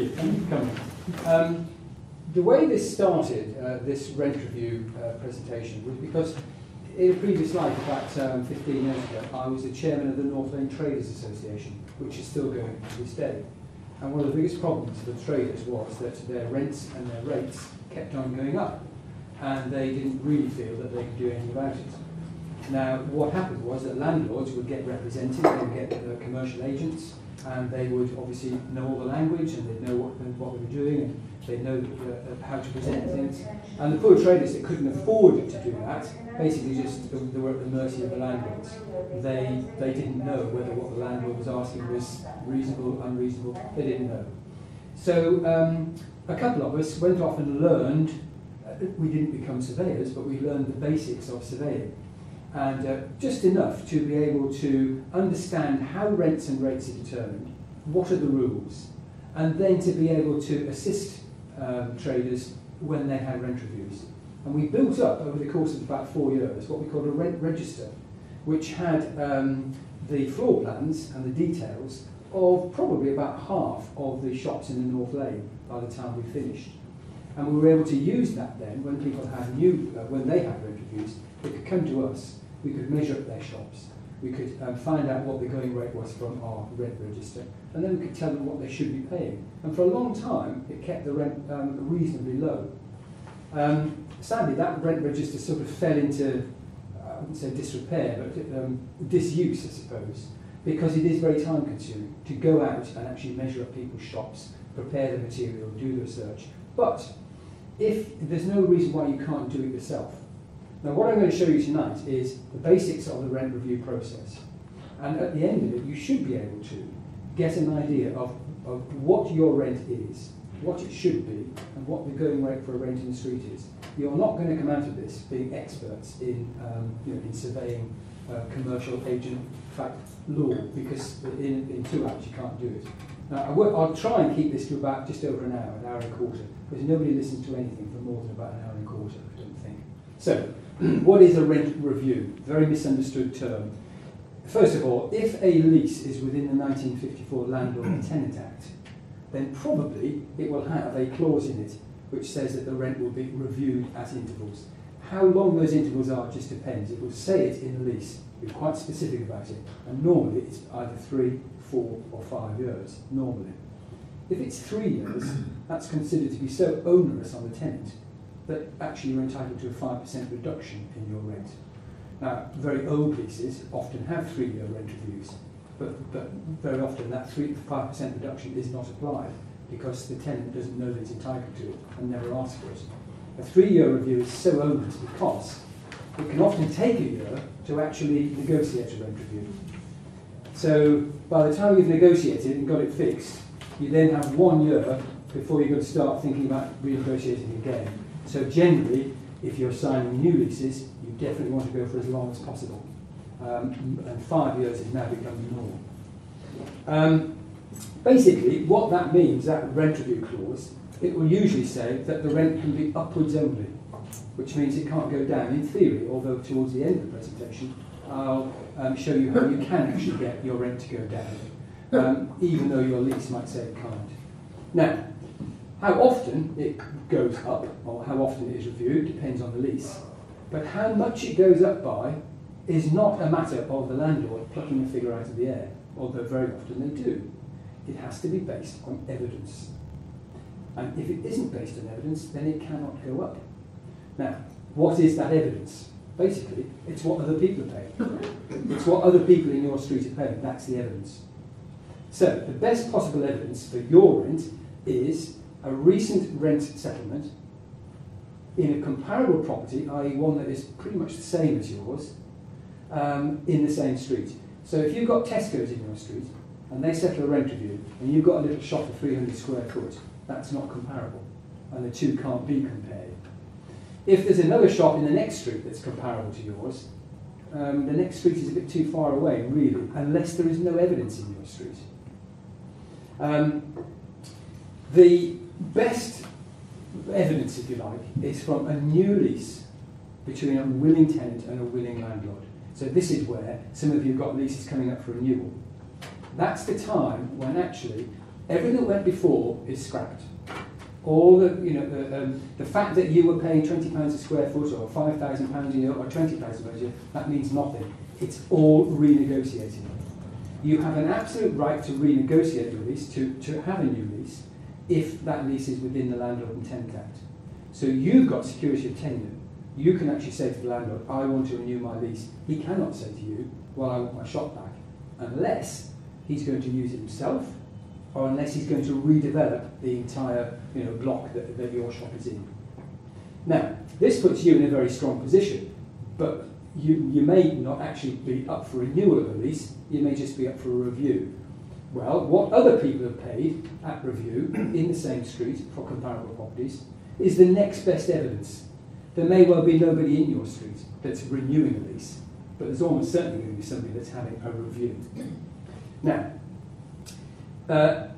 you. Thank you for coming. The way this started, this rent review presentation, was because in a previous life, about 15 years ago, I was the chairman of the North Lane Traders Association, which is still going to this day. And one of the biggest problems for the traders was that their rents and their rates kept on going up, and they didn't really feel that they could do anything about it. Now, what happened was that landlords would get represented, they would get commercial agents, and they would obviously know all the language, and they'd know what they were doing, and they'd know how to present things. And the poor traders that couldn't afford to do that, basically just they were at the mercy of the landlords. They didn't know whether what the landlord was asking was reasonable, unreasonable. They didn't know. So a couple of us went off and learned. We didn't become surveyors, but we learned the basics of surveying. And just enough to be able to understand how rents and rates are determined, what are the rules, and then to be able to assist traders when they had rent reviews. And we built up, over the course of about 4 years, what we called a rent register, which had the floor plans and the details of probably about half of the shops in the North Lane by the time we finished. And we were able to use that then when people had when they had rent reviews, they could come to us, we could measure up their shops, we could find out what the going rate was from our rent register, and then we could tell them what they should be paying. And for a long time, it kept the rent reasonably low. Sadly, that rent register sort of fell into, I wouldn't say disrepair, but disuse, I suppose, because it is very time consuming to go out and actually measure up people's shops, prepare the material, do the research. But if there's no reason why you can't do it yourself. Now, what I'm going to show you tonight is the basics of the rent review process. And at the end of it, you should be able to get an idea of what your rent is, what it should be, and what the going rate for a rent in the street is. You're not going to come out of this being experts in, in surveying commercial agent fact law, because in 2 hours you can't do it. Now, I'll try and keep this to about just over an hour and a quarter, because nobody listens to anything for more than about an hour and a quarter, I don't think. So, what is a rent review? Very misunderstood term. First of all, if a lease is within the 1954 Landlord and Tenant Act, then probably it will have a clause in it which says that the rent will be reviewed at intervals. How long those intervals are just depends. It will say it in the lease. Be quite specific about it. And normally it's either 3, 4 or 5 years, normally. If it's 3 years, that's considered to be so onerous on the tenant that actually you're entitled to a 5% reduction in your rent. Now, very old leases often have 3-year rent reviews, but very often that 5% reduction is not applied because the tenant doesn't know that it's entitled to it and never asks for it. A 3-year review is so onerous because it can often take a year to actually negotiate a rent review. So by the time you've negotiated and got it fixed, you then have 1 year before you've got to start thinking about renegotiating again. So generally, if you're signing new leases, you definitely want to go for as long as possible. And 5 years has now become the norm. Basically, what that means, that rent review clause, it will usually say that the rent can be upwards only, which means it can't go down in theory, although towards the end of the presentation, I'll show you how you can actually get your rent to go down, even though your lease might say it can't. Now, how often it goes up, or how often it is reviewed, depends on the lease. But how much it goes up by is not a matter of the landlord plucking a figure out of the air, although very often they do. It has to be based on evidence. And if it isn't based on evidence, then it cannot go up. Now, what is that evidence? Basically, it's what other people are paying. It's what other people in your street are paying. That's the evidence. So, the best possible evidence for your rent is a recent rent settlement in a comparable property, i.e. one that is pretty much the same as yours, in the same street. So if you've got Tesco's in your street, and they settle a rent review, and you've got a little shop of 300 square foot, that's not comparable, and the two can't be compared. If there's another shop in the next street that's comparable to yours, the next street is a bit too far away, really, unless there is no evidence in your street. The best evidence, if you like, is from a new lease between a willing tenant and a willing landlord. So this is where some of you have got leases coming up for renewal. That's the time when actually Everything that went before is scrapped. All the, the fact that you were paying £20 a square foot or £5,000 a year or £20,000 a year, that means nothing. It's all renegotiated. You have an absolute right to renegotiate the lease, to have a new lease, if that lease is within the Landlord and Tenant Act. So you've got security of tenure. You can actually say to the landlord, I want to renew my lease. He cannot say to you, well, I want my shop back, unless he's going to use it himself, or unless he's going to redevelop the entire block that your shop is in. Now, this puts you in a very strong position, but you may not actually be up for renewal of a lease, you may just be up for a review. Well, what other people have paid at review in the same street for comparable properties is the next best evidence. There may well be nobody in your street that's renewing a lease, but there's almost certainly going to be somebody that's having a review. Now,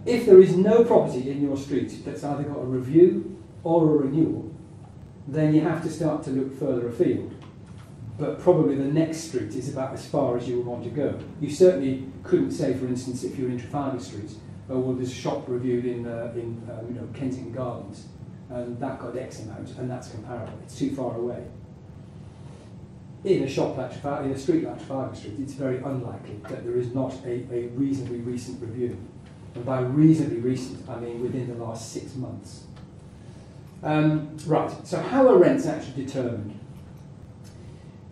if there is no property in your street that's either got a review or a renewal, then you have to start to look further afield. But probably the next street is about as far as you would want to go. You certainly couldn't say, for instance, if you're in Trafalgar Street, oh, well, there's a shop reviewed in Kensington Gardens, and that got X amount, and that's comparable. It's too far away. In a shop like Trafalgar, in a street like Trafalgar Street, it's very unlikely that there is not a reasonably recent review. And by reasonably recent, I mean within the last 6 months. Right, so how are rents actually determined?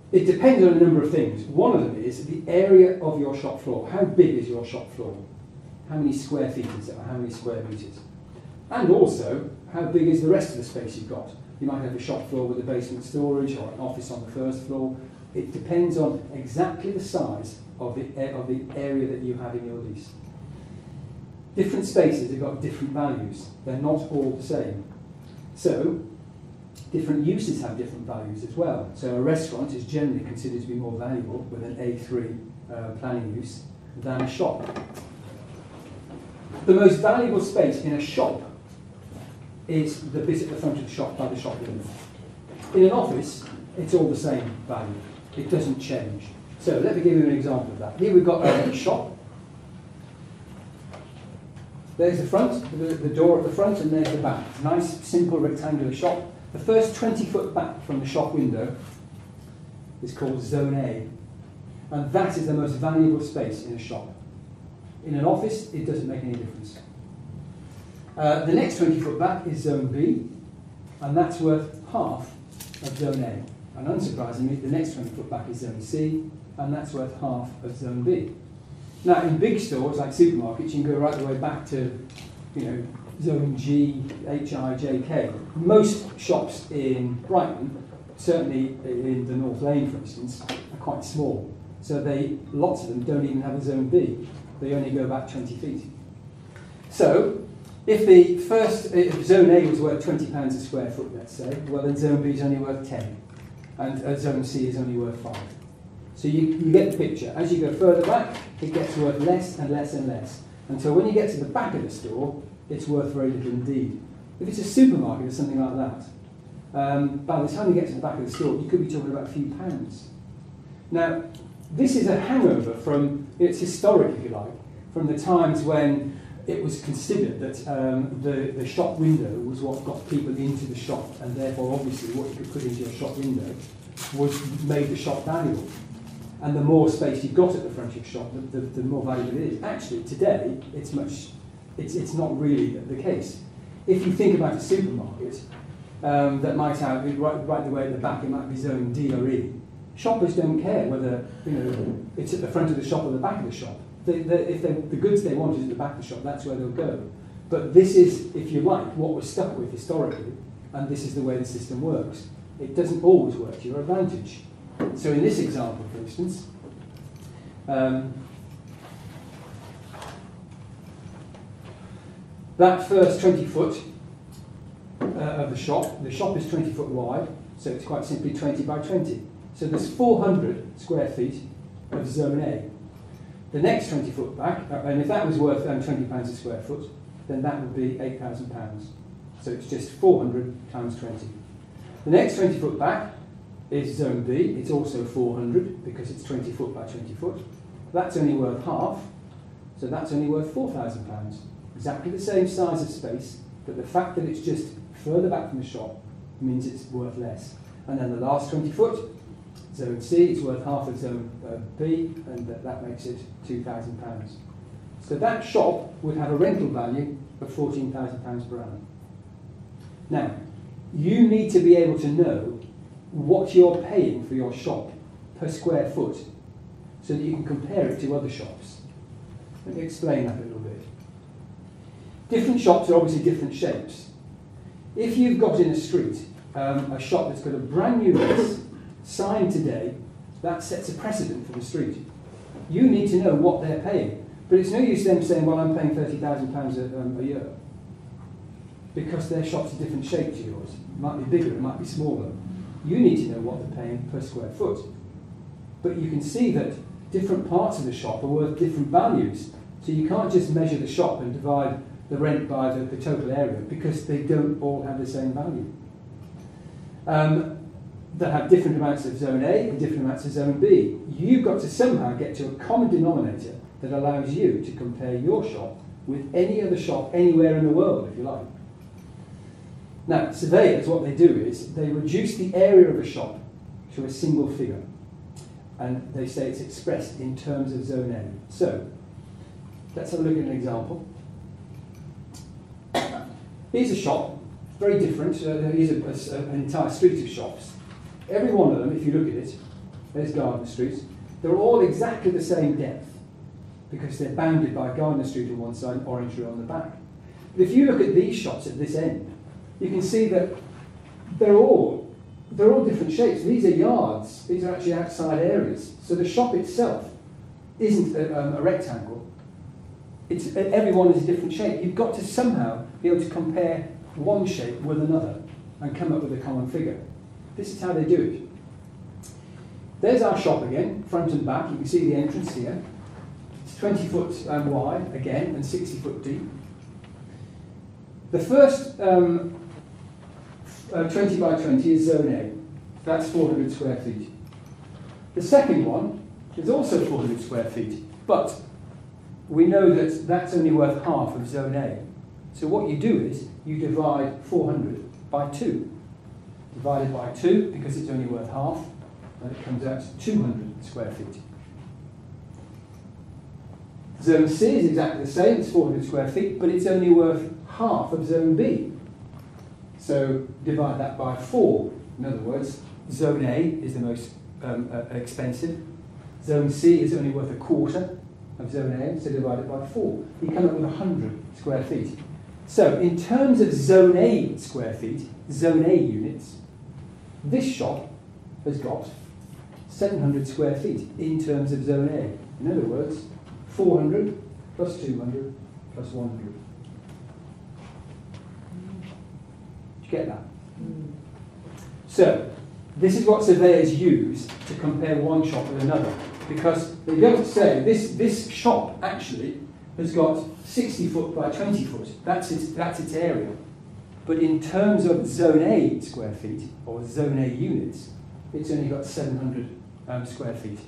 It depends on a number of things. One of them is the area of your shop floor. How big is your shop floor? How many square feet is it, or how many square metres? And also, how big is the rest of the space you've got? You might have a shop floor with a basement storage or an office on the first floor. It depends on exactly the size of the area that you have in your lease. Different spaces have got different values. They're not all the same. So, different uses have different values as well. So a restaurant is generally considered to be more valuable with an A3 planning use than a shop. The most valuable space in a shop is the bit at the front of the shop by the shop window. In an office, it's all the same value. It doesn't change. So let me give you an example of that. Here we've got a shop. There's the front, the door at the front, and there's the back. Nice, simple, rectangular shop. The first 20 foot back from the shop window is called Zone A. And that is the most valuable space in a shop. In an office, it doesn't make any difference. The next 20 foot back is Zone B, and that's worth half of Zone A. And unsurprisingly, the next 20 foot back is Zone C, and that's worth half of Zone B. Now, in big stores like supermarkets, you can go right the way back to, Zone G, H, I, J, K. Most shops in Brighton, certainly in the North Lane, for instance, are quite small. So lots of them don't even have a Zone B. They only go back 20 feet. So, if Zone A was worth £20 a square foot, let's say, well then Zone B is only worth 10, and Zone C is only worth 5. So you get the picture. As you go further back, it gets worth less and less and less, until when you get to the back of the store, it's worth very little indeed. If it's a supermarket or something like that, by the time you get to the back of the store, you could be talking about a few pounds. Now, this is a hangover from, it's historic, if you like, from the times when it was considered that the shop window was what got people into the shop, and therefore, obviously, what you could put into your shop window made the shop valuable. And the more space you've got at the front of your shop, the more valuable it is. Actually, today, it's it's not really the case. If you think about a supermarket that might have, right the way at the back, it might be Zone D or E. Shoppers don't care whether it's at the front of the shop or the back of the shop. If the goods they want is at the back of the shop, that's where they'll go. But this is, if you like, what we're stuck with historically, and this is the way the system works. It doesn't always work to your advantage. So in this example, for instance, that first 20 foot of the shop is 20 foot wide, so it's quite simply 20 by 20. So there's 400 square feet of Zone A. The next 20 foot back, and if that was worth £20 a square foot, then that would be £8,000. So it's just 400 times 20. The next 20 foot back is Zone B. It's also 400 because it's 20 foot by 20 foot. That's only worth half, so that's only worth £4,000. exactly the same size of space, but the fact that it's just further back from the shop means it's worth less. And then the last 20 foot, zone C, it's worth half of zone B, and that makes it £2,000. So that shop would have a rental value of £14,000 per annum. Now, you need to be able to know what you're paying for your shop per square foot so that you can compare it to other shops. Let me explain that a little bit. Different shops are obviously different shapes. If you've got in a street a shop that's got a brand new lease, signed today, that sets a precedent for the street. You need to know what they're paying. But it's no use them saying, well, I'm paying £30,000 a year. Because their shop's a different shape to yours. It might be bigger, it might be smaller. You need to know what they're paying per square foot. But you can see that different parts of the shop are worth different values. So you can't just measure the shop and divide the rent by the total area, because they don't all have the same value. They have different amounts of zone A and different amounts of zone B. You've got to somehow get to a common denominator that allows you to compare your shop with any other shop anywhere in the world, if you like. Now, surveyors, what they do is they reduce the area of a shop to a single figure, and they say it's expressed in terms of zone A. So, let's have a look at an example. Here's a shop, very different. Here's an entire street of shops. Every one of them, if you look at it, there's Gardner Street, they're all exactly the same depth because they're bounded by Gardner Street on one side and Orangery on the back. But if you look at these shops at this end, you can see that they're all different shapes. These are yards. These are actually outside areas. So the shop itself isn't a rectangle. Every one is a different shape. You've got to somehow be able to compare one shape with another and come up with a common figure. This is how they do it. There's our shop again, front and back. You can see the entrance here. It's 20 foot wide again and 60 foot deep. The first 20 by 20 is zone A. That's 400 square feet. The second one is also 400 square feet, but we know that that's only worth half of zone A. So what you do is you divide 400 by 2. Divided by 2, because it's only worth half, and it comes out to 200 square feet. Zone C is exactly the same, it's 400 square feet, but it's only worth half of zone B. So divide that by 4. In other words, zone A is the most expensive. Zone C is only worth a quarter of zone A, so divide it by 4. You come up with 100 square feet. So in terms of zone A square feet, zone A units, this shop has got 700 square feet in terms of zone A. In other words, 400 plus 200 plus 100. Did you get that? So, this is what surveyors use to compare one shop with another, because they don't say this shop actually has got 60 foot by 20 foot. That's its area. But in terms of zone A square feet, or zone A units, it's only got 700 square feet.